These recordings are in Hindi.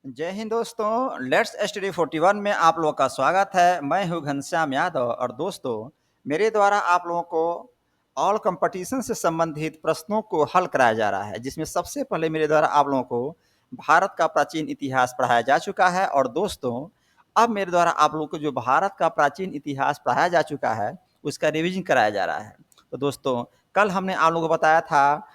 जय हिंद दोस्तों, लेट्स स्टडी 41 में आप लोगों का स्वागत है। मैं हूं घनश्याम यादव और दोस्तों मेरे द्वारा आप लोगों को ऑल कंपटीशन से संबंधित प्रश्नों को हल कराया जा रहा है, जिसमें सबसे पहले मेरे द्वारा आप लोगों को भारत का प्राचीन इतिहास पढ़ाया जा चुका है। और दोस्तों अब मेरे द्वारा आप लोगों को जो भारत का प्राचीन इतिहास पढ़ाया जा चुका है उसका रिवीजन कराया जा रहा है। तो दोस्तों कल हमने आप लोगों को बताया था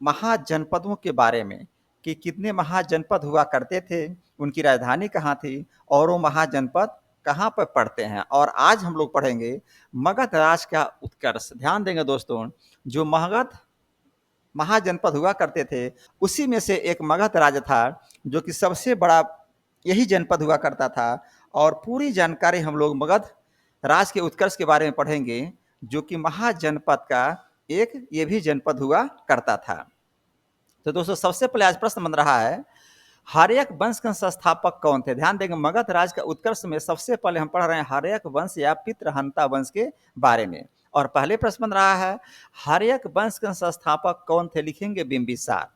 महाजनपदों के बारे में कि कितने महाजनपद हुआ करते थे, उनकी राजधानी कहाँ थी और वो महाजनपद कहाँ पर पड़ते हैं। और आज हम लोग पढ़ेंगे मगध राज का उत्कर्ष। ध्यान देंगे दोस्तों, जो मगध महाजनपद हुआ करते थे उसी में से एक मगध राज था, जो कि सबसे बड़ा यही जनपद हुआ करता था। और पूरी जानकारी हम लोग मगध राज के उत्कर्ष के बारे में पढ़ेंगे, जो कि महाजनपद का एक ये भी जनपद हुआ करता था। तो दोस्तों सबसे पहले आज प्रश्न बन रहा है, हर्यक वंश के संस्थापक कौन थे। ध्यान देंगे, मगध राज का उत्कर्ष में सबसे पहले हम पढ़ रहे हैं हर्यक वंश या पितृहंता वंश के बारे में। और पहले प्रश्न बन रहा है, हर्यक वंश के संस्थापक कौन थे, लिखेंगे बिंबिसार।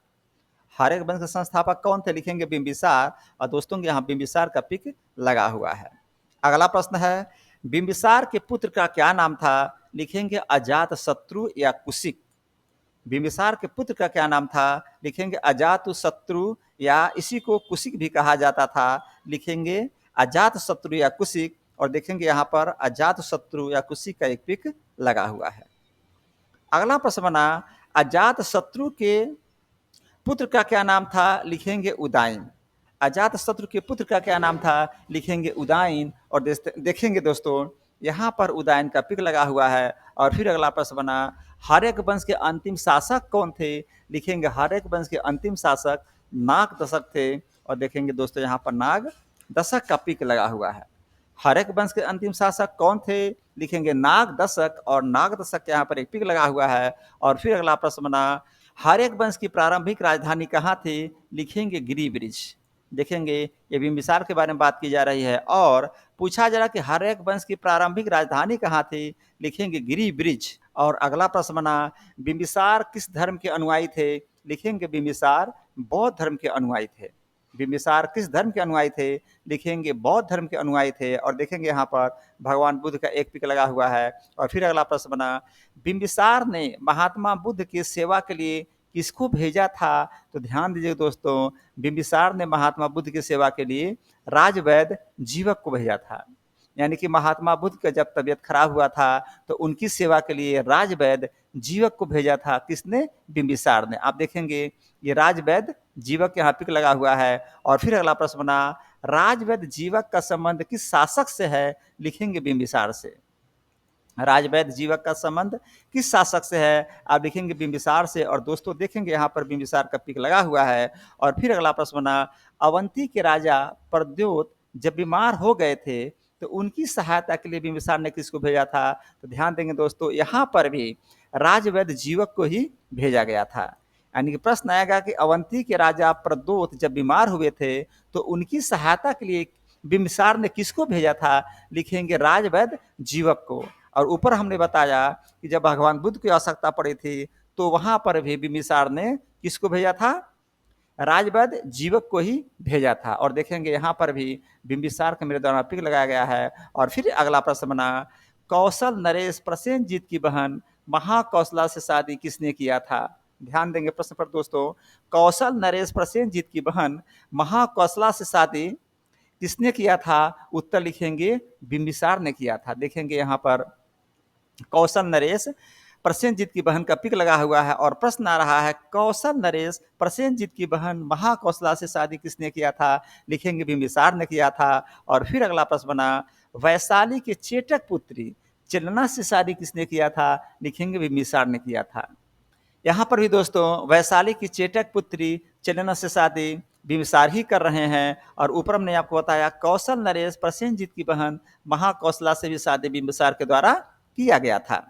हर्यक वंश के संस्थापक कौन थे, लिखेंगे बिंबिसार। और दोस्तों यहाँ बिंबिसार का पिक लगा हुआ है। अगला प्रश्न है, बिंबिसार के पुत्र का क्या नाम था, लिखेंगे अजात शत्रु या कुशिक। बिंबिसार के पुत्र का क्या नाम था, लिखेंगे अजातशत्रु या इसी को कुशिक भी कहा जाता था, लिखेंगे अजातशत्रु या कुशिक। और देखेंगे यहाँ पर अजातशत्रु या कुशिक का एक पिक लगा हुआ है। अगला प्रश्न बना, अजातशत्रु के पुत्र का क्या नाम था, लिखेंगे उदाइन। अजातशत्रु के पुत्र का क्या नाम था, लिखेंगे उदाइन। और देखेंगे दोस्तों यहाँ पर उदाइन का पिक लगा हुआ है। और फिर अगला प्रश्न बना, हर्यक वंश के अंतिम शासक कौन थे, लिखेंगे हर्यक वंश के अंतिम शासक नाग दशक थे। और देखेंगे दोस्तों यहाँ पर नाग दशक का पिक लगा हुआ है। हर्यक वंश के अंतिम शासक कौन थे, लिखेंगे नाग दशक। और नाग दशक के यहाँ पर एक पिक लगा हुआ है। और फिर अगला प्रश्न बना, हर्यक वंश की प्रारंभिक राजधानी कहाँ थी, लिखेंगे गिरिब्रिज। देखेंगे ये बिंबिसार के बारे में बात की जा रही है और पूछा जा रहा कि हर्यक वंश की प्रारंभिक राजधानी कहाँ थी, लिखेंगे गिरिब्रिज। और अगला प्रश्न बना, बिंबिसार किस धर्म के अनुयायी थे, लिखेंगे बिंबिसार बौद्ध धर्म के अनुयायी थे। बिंबिसार किस धर्म के अनुयायी थे, लिखेंगे बौद्ध धर्म के अनुयायी थे। और देखेंगे यहाँ पर भगवान बुद्ध का एक पिक लगा हुआ है। और फिर अगला प्रश्न बना, बिंबिसार ने महात्मा बुद्ध की सेवा के लिए किसको भेजा था। तो ध्यान दीजिए दोस्तों, बिंबिसार ने महात्मा बुद्ध की सेवा के लिए राजवैद्य जीवक को भेजा था। यानी कि महात्मा बुद्ध का जब तबीयत खराब हुआ था तो उनकी सेवा के लिए राजवैद्य जीवक को भेजा था। किसने, बिंबिसार ने। आप देखेंगे ये राजवैद्य जीवक यहाँ पिक लगा हुआ है। और फिर अगला प्रश्न बना, राजवैद्य जीवक का संबंध किस शासक से है, लिखेंगे बिंबिसार से। राजवैद्य जीवक का संबंध किस शासक से है, आप लिखेंगे बिंबिसार से। और दोस्तों देखेंगे यहाँ पर बिंबिसार का पिक लगा हुआ है। और फिर अगला प्रश्न बना, अवंती के राजा प्रद्योत जब बीमार हो गए थे तो उनकी सहायता के लिए बिंबिसार ने किसको भेजा था। तो ध्यान देंगे दोस्तों, यहाँ पर भी राजवैद्य जीवक को ही भेजा गया था। यानी कि प्रश्न आएगा कि अवंती के राजा प्रद्योत जब बीमार हुए थे तो उनकी सहायता के लिए बिंबिसार ने किसको भेजा था, लिखेंगे राजवैद्य जीवक को। और ऊपर हमने बताया कि जब भगवान बुद्ध की आवश्यकता पड़ी थी तो वहां पर भी बिंबिसार ने किसको भेजा था, राजवैद्य जीवक को ही भेजा था। और देखेंगे यहाँ पर भी बिंबिसार का मेरे द्वारा पिक लगाया गया है। और फिर अगला प्रश्न बना, कौशल नरेश प्रसेनजीत की बहन महाकौशला से शादी किसने किया था। ध्यान देंगे प्रश्न पर दोस्तों, कौशल नरेश प्रसेनजीत की बहन महाकौशला से शादी किसने किया था, उत्तर लिखेंगे बिंबिसार ने किया था। देखेंगे यहाँ पर कौशल नरेश प्रसेनजीत की बहन का पिक लगा हुआ है। और प्रश्न आ रहा है, कौशल नरेश प्रसेनजीत की बहन महाकौशला से शादी किसने किया था, लिखेंगे बिंबिसार ने किया था। और फिर अगला प्रश्न बना, वैशाली के चेटक पुत्री चिलना से शादी किसने किया था, लिखेंगे बिंबिसार ने किया था। यहाँ पर भी दोस्तों वैशाली की चेटक पुत्री चिलना से शादी बिंबिसार ही कर रहे हैं। और ऊपर हमने आपको बताया कौशल नरेश प्रसेनजीत की बहन महाकौशला से भी शादी बिंबिसार के द्वारा किया गया था।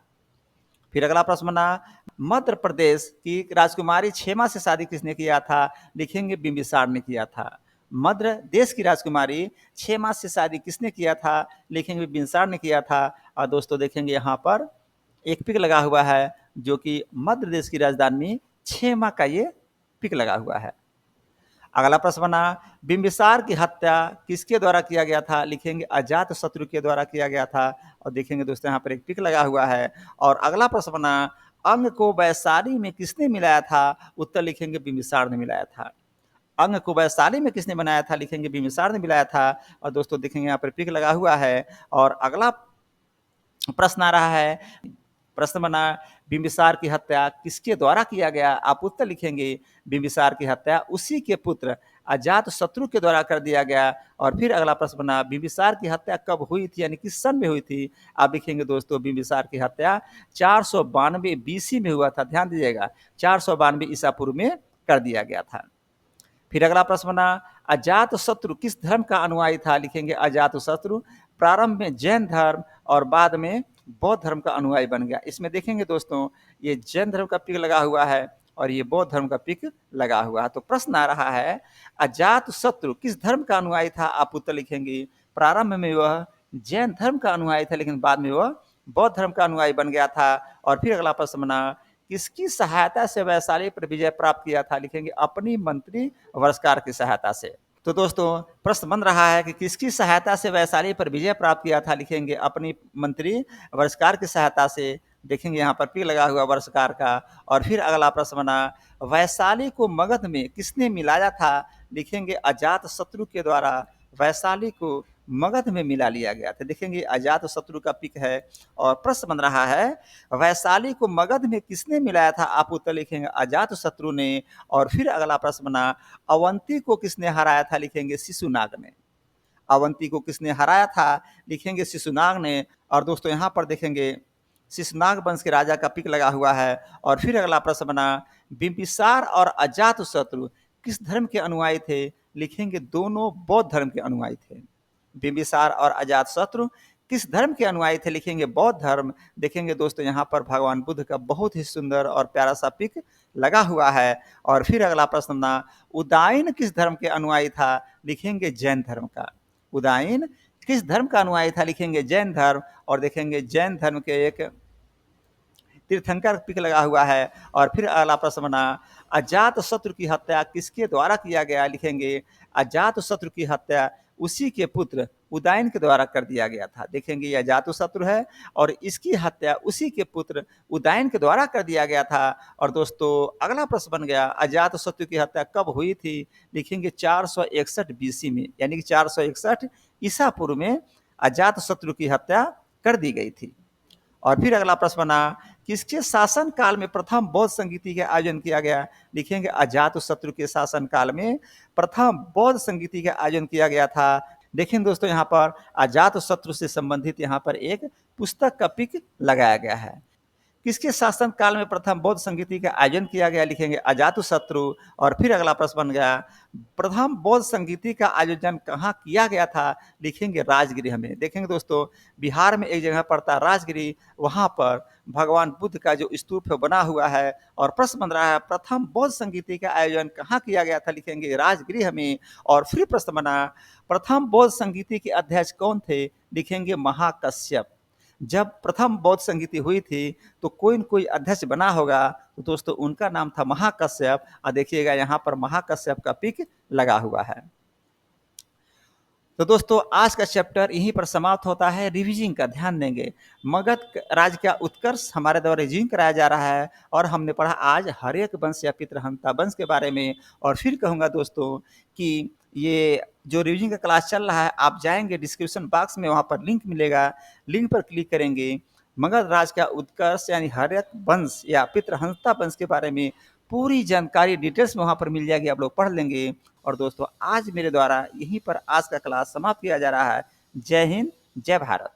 फिर अगला प्रश्न बना, मध्य प्रदेश की राजकुमारी क्षेमा से शादी किसने किया था, लिखेंगे बिंबिसार ने किया था। मध्य देश की राजकुमारी क्षेमा से शादी किसने किया था, लिखेंगे बिंबिसार ने किया था। और दोस्तों देखेंगे यहाँ पर एक पिक लगा हुआ है जो कि मध्य प्रदेश की राजधानी क्षेमा का ये पिक लगा हुआ है। अगला प्रश्न बना, बिंबिसार की हत्या किसके द्वारा किया गया था? लिखेंगे अजात शत्रु के द्वारा किया गया था। और देखेंगे दोस्तों यहाँ पर एक टिक लगा हुआ है। और अगला प्रश्न बना, अंग को वैशाली में किसने मिलाया था? उत्तर लिखेंगे बिंबिसार ने मिलाया था। अंग को वैशाली में किसने बनाया था? लिखेंगे बिंबिसार ने मिलाया था। और दोस्तों देखेंगे यहाँ पर टिक लगा हुआ है। और अगला प्रश्न आ रहा है, प्रश्न बना, बिंबिसार की हत्या किसके द्वारा किया गया? आप उत्तर लिखेंगे बिंबिसार की हत्या उसी के पुत्र अजात शत्रु के द्वारा कर दिया गया। और फिर अगला प्रश्न बना, बिंबिसार की हत्या कब हुई थी, यानी किस सन में हुई थी? आप लिखेंगे दोस्तों बिंबिसार की हत्या 492 बीसी में हुआ था। ध्यान दीजिएगा, 492 ईसा पूर्व में कर दिया गया था। फिर अगला प्रश्न बना, अजात शत्रु किस धर्म का अनुयायी था? लिखेंगे अजात शत्रु प्रारंभ में जैन धर्म और बाद में बौद्ध धर्म का अनुयायी बन गया। इसमें देखेंगे दोस्तों, ये जैन धर्म का पिक लगा हुआ है और ये बौद्ध धर्म का पिक लगा हुआ है। तो प्रश्न आ रहा है, अजात शत्रु किस धर्म का अनुयायी था? आप उत्तर लिखेंगे प्रारंभ में वह जैन धर्म का अनुयायी था, लेकिन बाद में वह बौद्ध धर्म का अनुयायी बन गया था। और फिर अगला प्रश्न बना, किसकी सहायता से वैशाली पर विजय प्राप्त किया था? लिखेंगे अपनी मंत्री वर्षकार की सहायता से। तो दोस्तों प्रश्न बन रहा है कि किसकी सहायता से वैशाली पर विजय प्राप्त किया था? लिखेंगे अपनी मंत्री वर्षकार की सहायता से। देखेंगे यहाँ पर पी लगा हुआ वर्षकार का। और फिर अगला प्रश्न बना, वैशाली को मगध में किसने मिलाया था? लिखेंगे अजात शत्रु के द्वारा वैशाली को मगध में मिला लिया गया था। देखेंगे अजात शत्रु का पिक है। और प्रश्न बन रहा है, वैशाली को मगध में किसने मिलाया था? आप उत्तर लिखेंगे अजात शत्रु ने। और फिर अगला प्रश्न बना, अवंती को किसने हराया था? लिखेंगे शिशुनाग ने। अवंती को किसने हराया था? लिखेंगे शिशुनाग ने। और दोस्तों यहाँ पर देखेंगे शिशुनाग वंश के राजा का पिक लगा हुआ है। और फिर अगला प्रश्न बना, बिंबिसार और अजात शत्रु किस धर्म के अनुयायी थे? लिखेंगे दोनों बौद्ध धर्म के अनुयायी थे। बिंबिसार और अजात शत्रु किस धर्म के अनुयायी थे? लिखेंगे बौद्ध धर्म। देखेंगे दोस्तों यहाँ पर भगवान बुद्ध का बहुत ही सुंदर और प्यारा सा पिक लगा हुआ है। और फिर अगला प्रश्न ना, उदायन किस धर्म के अनुयायी था? लिखेंगे जैन धर्म का। उदायन किस धर्म का अनुयायी था? लिखेंगे जैन धर्म। और देखेंगे जैन धर्म के एक तीर्थंकर पिक लगा हुआ है। और फिर अगला प्रश्न बना, अजात शत्रु की हत्या किसके द्वारा किया गया? लिखेंगे अजात शत्रु की हत्या उसी के पुत्र उदायन के द्वारा कर दिया गया था। देखेंगे ये अजात शत्रु है और इसकी हत्या उसी के पुत्र उदायन के द्वारा कर दिया गया था। और दोस्तों अगला प्रश्न बन गया, अजात शत्रु की हत्या कब हुई थी? लिखेंगे 461 बीसी में, यानी कि 461 ईसा पूर्व में अजात शत्रु की हत्या कर दी गई थी। और फिर अगला प्रश्न बना, किसके शासन काल में प्रथम बौद्ध संगीति का आयोजन किया गया? लिखेंगे अजात शत्रु के शासन काल में प्रथम बौद्ध संगीति का आयोजन किया गया था। देखें दोस्तों यहाँ पर अजात शत्रु से संबंधित यहाँ पर एक पुस्तक का पिक लगाया गया है। किसके शासन काल में प्रथम बौद्ध संगीति का आयोजन किया गया? लिखेंगे अजातशत्रु। और फिर अगला प्रश्न बन गया, प्रथम बौद्ध संगीति का आयोजन कहाँ किया गया था? लिखेंगे राजगृह में। देखेंगे दोस्तों बिहार में एक जगह पड़ता है राजगृह, वहाँ पर भगवान बुद्ध का जो स्तूप है बना हुआ है। और प्रश्न बन रहा है, प्रथम बौद्ध संगीति का आयोजन कहाँ किया गया था? लिखेंगे राजगृह में। और फिर प्रश्न बना, प्रथम बौद्ध संगीति के अध्यक्ष कौन थे? लिखेंगे महाकश्यप। जब प्रथम बौद्ध संगीति हुई थी तो कोई न कोई अध्यक्ष बना होगा, तो दोस्तों उनका नाम था महाकश्यप। और देखिएगा यहाँ पर महाकश्यप का पिक लगा हुआ है। तो दोस्तों आज का चैप्टर यहीं पर समाप्त होता है। रिवीजिंग का ध्यान देंगे, मगध राज्य का उत्कर्ष हमारे द्वारा रिवीजिंग कराया जा रहा है। और हमने पढ़ा आज हर्यक वंश या पितृहंता वंश के बारे में। और फिर कहूँगा दोस्तों कि ये जो रिवीजिंग का क्लास चल रहा है, आप जाएंगे डिस्क्रिप्शन बॉक्स में, वहाँ पर लिंक मिलेगा, लिंक पर क्लिक करेंगे, मगध राज्य का उत्कर्ष यानी हर्यक वंश या पितृहंता वंश के बारे में पूरी जानकारी डिटेल्स में वहाँ पर मिल जाएगी, आप लोग पढ़ लेंगे। और दोस्तों आज मेरे द्वारा यहीं पर आज का क्लास समाप्त किया जा रहा है। जय हिंद, जय भारत।